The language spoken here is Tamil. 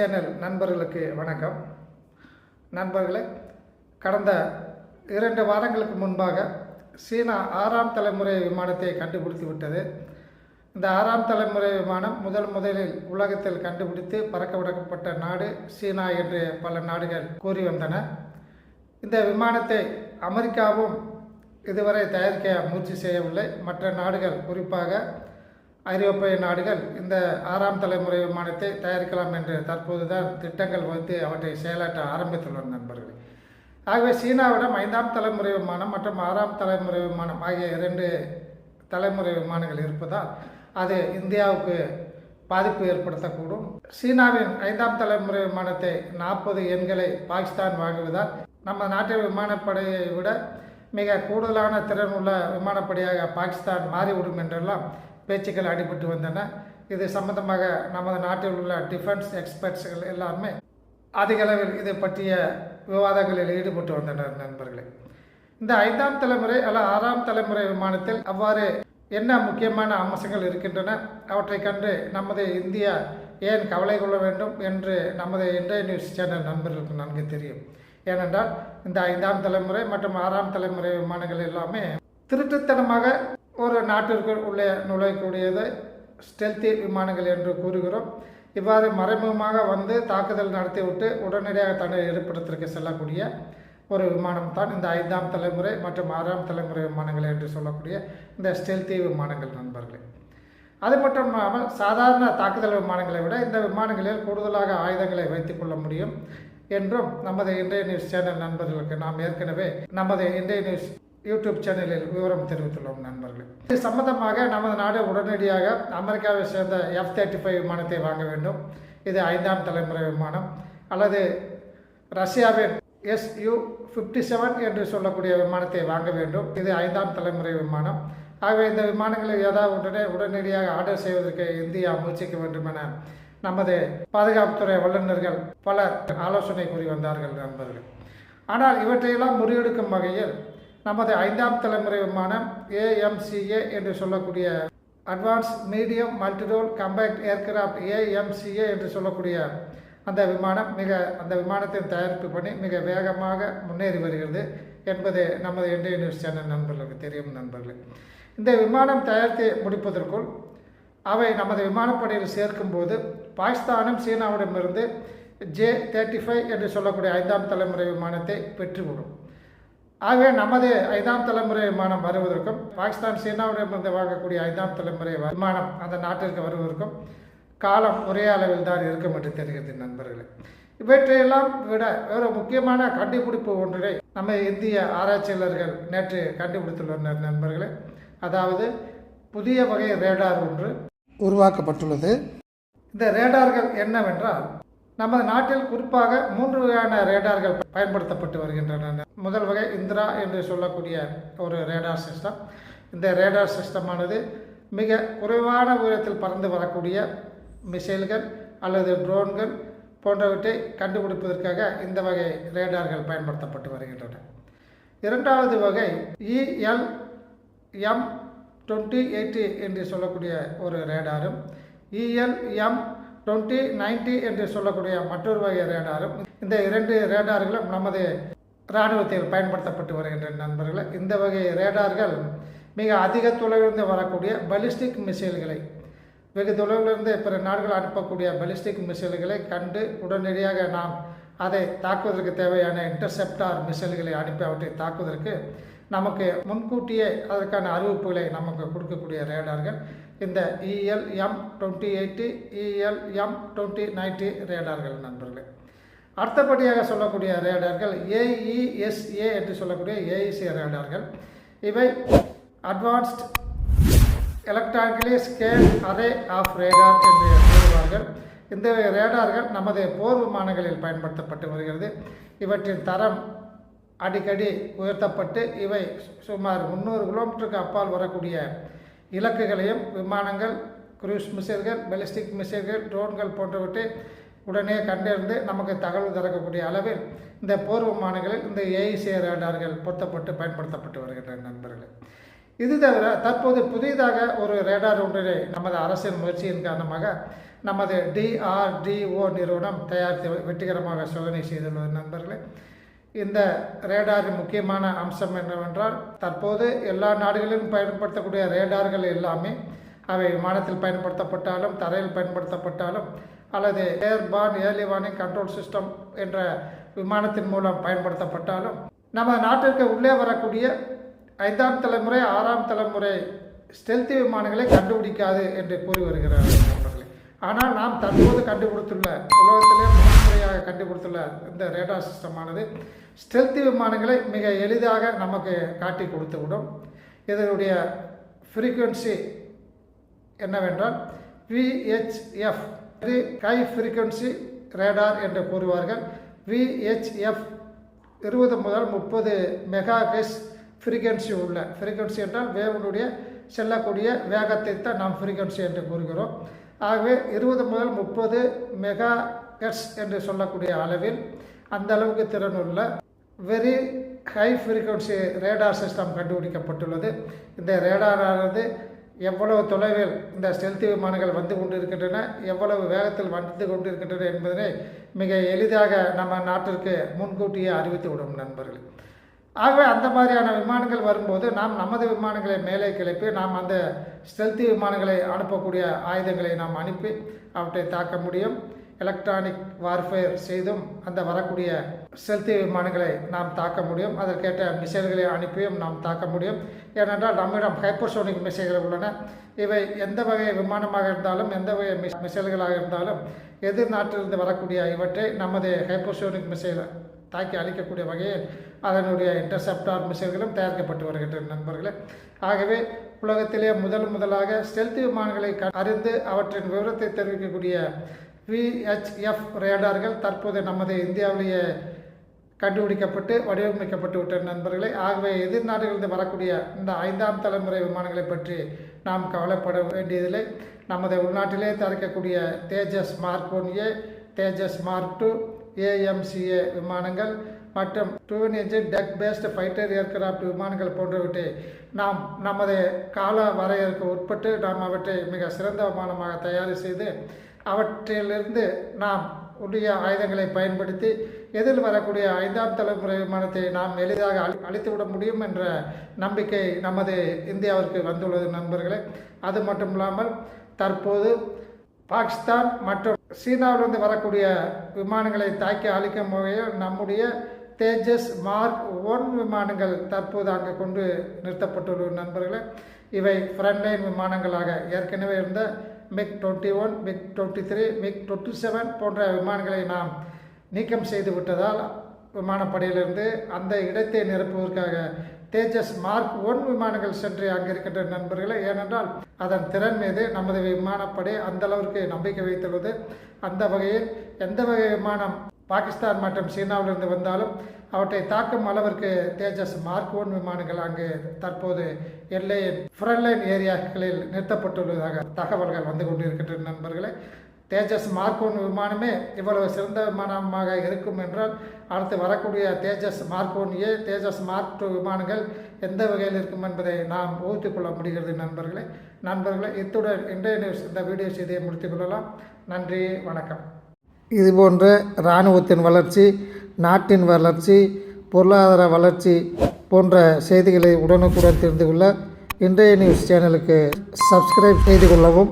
சேனல் நண்பர்களுக்கு வணக்கம். நண்பர்களே, கடந்த 2 வாரங்களுக்கு முன்பாக சீனா 6ஆம் தலைமுறை விமானத்தை கண்டுபிடித்து விட்டது. இந்த 6ஆம் தலைமுறை விமானம் முதலில் உலகத்தில் கண்டுபிடித்து பறக்க விடப்பட்ட நாடு சீனா என்று பல நாடுகள் கூறி வந்தன. இந்த விமானத்தை அமெரிக்காவும் இதுவரை தயாரிக்க முயற்சி செய்யவில்லை. மற்ற நாடுகள், குறிப்பாக ஐரோப்பிய நாடுகள் இந்த 6ஆம் தலைமுறை விமானத்தை தயாரிக்கலாம் என்று தற்போதுதான் திட்டங்கள் வகுத்து அவற்றை செயலாற்ற ஆரம்பித்துள்ளன நண்பர்கள். ஆகவே சீனாவிடம் 5ஆம் தலைமுறை விமானம் மற்றும் 6ஆம் தலைமுறை விமானம் ஆகிய 2 தலைமுறை விமானங்கள் இருப்பதால் அது இந்தியாவுக்கு பாதிப்பு ஏற்படுத்தக்கூடும். சீனாவின் 5ஆம் தலைமுறை விமானத்தை 40 எண்களை பாகிஸ்தான் வாங்குவதால் நம்ம நாட்டின் விமானப்படையை விட மிக கூடுதலான திறன் உள்ள விமானப்படையாக பாகிஸ்தான் மாறிவிடும் என்றெல்லாம் பேச்சுக்கள் அடிபட்டு வந்தன. இது சம்பந்தமாக நமது நாட்டில் உள்ள டிஃபென்ஸ் எக்ஸ்பர்ட்ஸ்கள் எல்லாருமே அதிக அளவில் இதை பற்றிய விவாதங்களில் ஈடுபட்டு வந்தனர் நண்பர்களே. இந்த 5ஆம் தலைமுறை அல்ல 6ஆம் தலைமுறை விமானத்தில் அவ்வாறு என்ன முக்கியமான அம்சங்கள் இருக்கின்றன, அவற்றை கண்டு நமது இந்தியா ஏன் கவலை கொள்ள வேண்டும் என்று நமது இந்திய நியூஸ் சேனல் நண்பர்களுக்கு நன்கு தெரியும். ஏனென்றால் இந்த 5ஆம் தலைமுறை மற்றும் 6ஆம் தலைமுறை விமானங்கள் எல்லாமே திருட்டுத்தனமாக ஒரு நாட்டிற்குள் உள்ளே நுழையக்கூடியது ஸ்டெல்தி விமானங்கள் என்று கூறுகிறோம். இவ்வாறு மறைமுகமாக வந்து தாக்குதல் நடத்திவிட்டு உடனடியாக தன்னுடைய இருப்பிடத்திற்கு செல்லக்கூடிய ஒரு விமானம் தான் இந்த 5ஆம் தலைமுறை மற்றும் 6ஆம் தலைமுறை விமானங்கள் என்று சொல்லக்கூடிய இந்த ஸ்டெல்தி விமானங்கள் நண்பர்களே. அது மட்டும் இல்லாமல் சாதாரண தாக்குதல் விமானங்களை விட இந்த விமானங்களில் கூடுதலாக ஆயுதங்களை வைத்துக் கொள்ள முடியும் என்றும் நமது இந்திய நியூஸ் சேனல் நண்பர்களுக்கு நாம் ஏற்கனவே நமது இந்திய நியூஸ் யூடியூப் சேனலில் விவரம் தெரிவித்துள்ளோம் நண்பர்களே. இது சம்பந்தமாக நமது நாடு உடனடியாக அமெரிக்காவை சேர்ந்த F-35 விமானத்தை வாங்க வேண்டும். இது 5ஆம் தலைமுறை விமானம். அல்லது ரஷ்யாவின் Su-57 என்று சொல்லக்கூடிய விமானத்தை வாங்க வேண்டும். இது 5ஆம் தலைமுறை விமானம். ஆகவே இந்த விமானங்களில் ஏதாவது உடனடியாக ஆர்டர் செய்வதற்கு இந்தியா முயற்சிக்க வேண்டும் என நமது பாதுகாப்புத்துறை வல்லுநர்கள் பலர் ஆலோசனை கூறி வந்தார்கள் நண்பர்கள். ஆனால் இவற்றையெல்லாம் முறியெடுக்கும் வகையில் நமது 5ஆம் தலைமுறை விமானம் AMCA என்று சொல்லக்கூடிய advance medium multirole compact aircraft AMCA என்று சொல்லக்கூடிய அந்த விமானத்தின் தயாரிப்பு பணி மிக வேகமாக முன்னேறி வருகிறது என்பது நமது இந்திய நியூஸ் சேனல் நண்பர்களுக்கு தெரியும் நண்பர்களே. இந்த விமானம் தயாரித்து முடிப்பதற்குள் அவை நமது விமானப்படையில் சேர்க்கும்போது பாகிஸ்தானும் சீனாவிடமிருந்து J-35 என்று சொல்லக்கூடிய 5ஆம் தலைமுறை விமானத்தை பெற்றுவிடும். ஆகவே நமது 5ஆம் தலைமுறை விமானம் வருவதற்கும் பாகிஸ்தான் சீனாவிடமிருந்து வாங்கக்கூடிய 5ஆம் தலைமுறை விமானம் அந்த நாட்டிற்கு வருவதற்கும் காலம் ஒரே அளவில் தான் இருக்கும் என்று தெரிகிறது நண்பர்களே. இவற்றையெல்லாம் விட ஒரு முக்கியமான கண்டுபிடிப்பு ஒன்றை நம்ம இந்திய ஆராய்ச்சியாளர்கள் நேற்று கண்டுபிடித்துள்ளனர் நண்பர்களே. அதாவது புதிய வகை ரேடார் ஒன்று உருவாக்கப்பட்டுள்ளது. இந்த ரேடார்கள் என்னவென்றால், நமது நாட்டில் குறிப்பாக 3 வகையான ரேடார்கள் பயன்படுத்தப்பட்டு வருகின்றன. முதல் வகை இந்திரா என்று சொல்லக்கூடிய ஒரு ரேடார் சிஸ்டம். இந்த ரேடார் சிஸ்டமானது மிக குறைவான உயரத்தில் பறந்து வரக்கூடிய மிசைல்கள் அல்லது ட்ரோன்கள் போன்றவற்றை கண்டுபிடிப்பதற்காக இந்த வகை ரேடார்கள் பயன்படுத்தப்பட்டு வருகின்றன. இரண்டாவது வகை ELM-2080 என்று சொல்லக்கூடிய ஒரு ரேடாரும் ELM-2090 என்று சொல்லக்கூடிய மற்றொரு வகை ரேடாரும், இந்த 2 ரேடார்களும் நமது இராணுவத்தில் பயன்படுத்தப்பட்டு வருகின்றன நண்பர்களே. இந்த வகை ரேடார்கள் மிக அதிக தொலைவிலிருந்து வரக்கூடிய பலிஸ்டிக் மிசைல்களை, வெகு தொலைவிலிருந்து பிற நாடுகள் அனுப்பக்கூடிய பலிஸ்டிக் மிசைல்களை கண்டு உடனடியாக நாம் அதை தாக்குவதற்கு தேவையான இன்டர்செப்டார் மிசைல்களை அனுப்பி அவற்றை தாக்குவதற்கு நமக்கு முன்கூட்டியே அதற்கான அறிவிப்புகளை நமக்கு கொடுக்கக்கூடிய ரேடார்கள் இந்த ELM-2080 ELM-2090 ரேடார்கள் நண்பர்களே. அடுத்தபடியாக சொல்லக்கூடிய ரேடார்கள் AESA என்று சொல்லக்கூடிய AESA ரேடார்கள். இவை advanced electronically scanned array of radar என்று கூறுவார்கள். இந்த ரேடார்கள் நமது போர் விமானங்களில் பயன்படுத்தப்பட்டு வருகிறது. இவற்றின் தரம் அடிக்கடி உயர்த்தப்பட்டு இவை சுமார் 300 கிலோமீட்டருக்கு அப்பால் வரக்கூடிய இலக்குகளையும் விமானங்கள், குரூஸ் மிசைல்கள், பெலிஸ்டிக் மிசைல்கள், ட்ரோன்கள் போன்றவற்றை உடனே கண்டறிந்து நமக்கு தகவல் தரக்கூடிய அளவில் இந்த போர் விமானங்களில் இந்த AESA ரேடார்கள் பொருத்தப்பட்டு பயன்படுத்தப்பட்டு வருகின்றன நண்பர்களே. இது தவிர தற்போது புதிதாக ஒரு ரேடார் ஒன்றினை நமது அரசின் முயற்சியின் காரணமாக நமது DRDO நிறுவனம் தயாரித்து வெற்றிகரமாக சோதனை செய்துள்ளது நண்பர்களே. இந்த ரேடாரின் முக்கியமான அம்சம் என்னவென்றால், தற்போது எல்லா நாடுகளிலும் பயன்படுத்தக்கூடிய ரேடார்கள் எல்லாமே அவை விமானத்தில் பயன்படுத்தப்பட்டாலும் தரையில் பயன்படுத்தப்பட்டாலும் அல்லது airborne early warning control system என்ற விமானத்தின் மூலம் பயன்படுத்தப்பட்டாலும் நம்ம நாட்டிற்கு உள்ளே வரக்கூடிய 5ஆம் தலைமுறை 6ஆம் தலைமுறை ஸ்டெல்த் விமானங்களை கண்டுபிடிக்காது என்று கூறி வருகிறார்கள் நண்பர்களே. ஆனால் நாம் தற்போது கண்டுபிடித்துள்ள உலகத்திலே முதன்முறையாக கண்டுபிடித்துள்ள இந்த ரேடார் சிஸ்டமானது ஸ்டெல்த் விமானங்களை மிக எளிதாக நமக்கு காட்டி கொடுத்துவிடும். இதனுடைய ஃப்ரீக்குவன்சி என்னவென்றால் VHF, ஹை ஃப்ரீக்குவன்சி ரேடார் என்று கூறுவார்கள். VHF 20 முதல் 30 மெகாஹெர்ட்ஸ் ஃப்ரீக்வன்சி உள்ள, ஃப்ரீக்வன்சி என்றால் வேவனுடைய செல்லக்கூடிய வேகத்தை தான் நாம் ஃப்ரீக்வன்சி என்று கூறுகிறோம். ஆகவே 20 முதல் 30 மெகாஹெர்ட்ஸ் என்று சொல்லக்கூடிய அளவில் அந்த அளவுக்கு திறனுள்ள very high frequency radar system கண்டுபிடிக்கப்பட்டுள்ளது. இந்த ரேடாரானது எவ்வளவு தொலைவில் இந்த ஸ்டெல்த் விமானங்கள் வந்து கொண்டிருக்கின்றன, எவ்வளவு வேகத்தில் வந்து கொண்டிருக்கின்றன என்பதனை மிக எளிதாக நம்ம நாட்டிற்கு முன்கூட்டியே அறிவித்து விடும் நண்பர்கள். ஆகவே அந்த மாதிரியான விமானங்கள் வரும்போது நாம் நமது விமானங்களை மேலே கிளப்பி நாம் அந்த ஸ்டெல்த் விமானங்களை அனுப்பக்கூடிய ஆயுதங்களை நாம் அனுப்பி அவற்றை தாக்க முடியும். எலக்ட்ரானிக் வார்ஃபேர் செய்தும் அந்த வரக்கூடிய ஸ்டெல்த் விமானங்களை நாம் தாக்க முடியும். அதற்கேற்ற மிசைல்களை அனுப்பியும் நாம் தாக்க முடியும். ஏனென்றால் நம்மிடம் ஹைப்பர்சோனிக் மிசைல்கள் உள்ளன. இவை எந்த வகை விமானமாக இருந்தாலும் எந்த வகை மிசைல்களாக இருந்தாலும் எதிர் நாட்டிலிருந்து வரக்கூடிய இவற்றை நமது ஹைப்பர்சோனிக் மிசைல் தாக்கி அளிக்கக்கூடிய வகையில் அதனுடைய இன்டர்செப்டார் மிசைல்களும் தயாரிக்கப்பட்டு வருகின்றன நண்பர்களே. ஆகவே உலகத்திலே முதலாக ஸ்டெல்த் விமானங்களை அறிந்து அவற்றின் விவரத்தை தெரிவிக்கக்கூடிய VHF ரேடார்கள் தற்போது நமது இந்தியாவிலேயே கண்டுபிடிக்கப்பட்டு வடிவமைக்கப்பட்டு விட்ட நண்பர்களே. ஆகவே எதிர்நாடுகளிலிருந்து வரக்கூடிய இந்த 5ஆம் தலைமுறை விமானங்களை பற்றி நாம் கவலைப்பட வேண்டியதில்லை. நமது உள்நாட்டிலே தயாரிக்கக்கூடிய Tejas mark 1A, Tejas mark 2, AMCA விமானங்கள் மற்றும் twin engine deck based fighter aircraft விமானங்கள் போன்றவற்றை நாம் நமது கால வரையறுக்கு உட்பட்டு நாம் அவற்றை மிக சிறந்த விமானமாக தயார் செய்து அவற்றிலிருந்து நாம் உடைய ஆயுதங்களை பயன்படுத்தி எதில் வரக்கூடிய 5ஆம் தலைமுறை விமானத்தை நாம் எளிதாக அழித்துவிட முடியும் என்ற நம்பிக்கை நமது இந்தியாவிற்கு வந்துள்ளது நண்பர்களே. அது மட்டும் இல்லாமல் தற்போது பாகிஸ்தான் மற்றும் சீனாவிலிருந்து வரக்கூடிய விமானங்களை தாக்கி அழிக்கும் வகையில் நம்முடைய தேஜஸ் மார்க் 1 விமானங்கள் தற்போது அங்கு கொண்டு நிறுத்தப்பட்டுள்ள நண்பர்களே. இவை ஃப்ரண்ட்லைன் விமானங்களாக ஏற்கனவே இருந்த MiG-21, MiG-23, MiG-27 போன்ற விமானங்களை நாம் நீக்கம் செய்து விட்டதால் விமானப்படையிலிருந்து அந்த இடத்தை நிரப்புவதற்காக தேஜஸ் மார்க் 1 விமானங்கள் சென்று அங்கே இருக்கின்ற நண்பர்களே. ஏனென்றால் அதன் திறன் மீது நமது விமானப்படை அந்த அளவிற்கு நம்பிக்கை வைத்துள்ளது. அந்த வகையில் எந்த வகை விமானம் பாகிஸ்தான் மற்றும் சீனாவிலிருந்து வந்தாலும் அவற்றை தாக்கும் அளவிற்கு தேஜஸ் மார்க் 1 விமானங்கள் அங்கு தற்போது எல்லையின் ஃப்ரண்ட்லைன் ஏரியாக்களில் நிறுத்தப்பட்டுள்ளதாக தகவல்கள் வந்து கொண்டிருக்கின்றன நண்பர்களே. தேஜஸ் மார்க் 1 விமானமே இவ்வளவு சிறந்த விமானமாக இருக்கும் என்றால் அடுத்து வரக்கூடிய தேஜஸ் மார்க் 1A, தேஜஸ் மார்க் 2 விமானங்கள் எந்த வகையில் இருக்கும் என்பதை நாம் ஊகித்துக் கொள்ள முடிகிறது நண்பர்களே. இத்துடன் இன்றைய நியூஸ் இந்த வீடியோ செய்தியை முடித்துக் கொள்ளலாம். நன்றி, வணக்கம். இதுபோன்ற இராணுவத்தின் வளர்ச்சி, நாட்டின் வளர்ச்சி, பொருளாதார வளர்ச்சி போன்ற செய்திகளை உடனுக்குடன் தெரிந்து கொள்ள இன்றைய நியூஸ் சேனலுக்கு சப்ஸ்கிரைப் செய்து கொள்ளவும்.